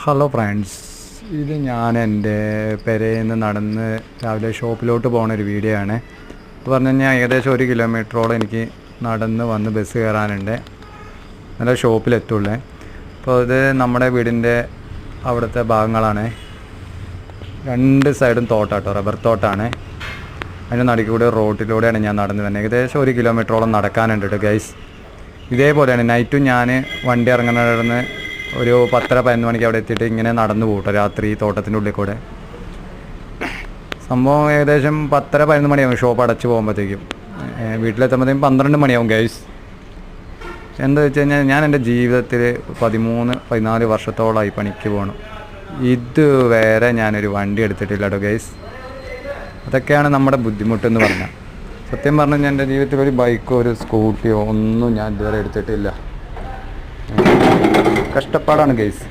Hello friends, ഇത് ഞാൻ എൻ്റെ പെരയിൽ നിന്ന് നടന്ന് രാവിലെ ഷോപ്പിലോട്ട് പോകുന്ന ഒരു വീഡിയോ ആണ്. പറഞ്ഞു കഴിഞ്ഞാൽ ഏകദേശം 1 കിലോമീറ്ററോളം എനിക്ക് നടന്ന് വന്ന് ബസ് കയറാനുണ്ട്, നല്ല ഷോപ്പിലെത്തുള്ളേ. അപ്പോൾ ഇത് നമ്മുടെ വീടിൻ്റെ അവിടുത്തെ ഭാഗങ്ങളാണ്. 2 സൈഡും തോട്ടാട്ടോ, റബ്ബർ തോട്ടാണ്. അതിൻ്റെ നടുക്കൂടെ റോട്ടിലൂടെയാണ് ഞാൻ നടന്നു തന്നെ. ഏകദേശം 1 കിലോമീറ്ററോളം നടക്കാനുണ്ട് കേട്ടോ ഗൈസ്. ഇതേപോലെയാണ് നൈറ്റും ഞാൻ വണ്ടി ഇറങ്ങുന്ന ഒരു 10-11 മണിക്ക് അവിടെ എത്തിയിട്ട് ഇങ്ങനെ നടന്നു പോകട്ടോ രാത്രി തോട്ടത്തിൻ്റെ ഉള്ളിൽ കൂടെ. സംഭവം ഏകദേശം 10-11 മണിയാവും ഷോപ്പ് അടച്ച് പോകുമ്പോഴത്തേക്കും. വീട്ടിലെത്തുമ്പോഴത്തേക്കും 12 മണിയാവും ഗൈസ്. എന്താ വെച്ച് കഴിഞ്ഞാൽ ഞാൻ എൻ്റെ ജീവിതത്തിൽ 13-14 വർഷത്തോളമായി പണിക്ക് പോകണം. ഇതുവരെ ഞാനൊരു വണ്ടി എടുത്തിട്ടില്ല കേട്ടോ ഗൈസ്. അതൊക്കെയാണ് നമ്മുടെ ബുദ്ധിമുട്ടെന്ന് പറഞ്ഞാൽ. സത്യം പറഞ്ഞു കഴിഞ്ഞാൽ എൻ്റെ ജീവിതത്തിൽ ഒരു ബൈക്കോ ഒരു സ്കൂട്ടിയോ ഒന്നും ഞാൻ ഇതുവരെ എടുത്തിട്ടില്ല. കഷ്ടപ്പാടാണ് ഗൈസ്.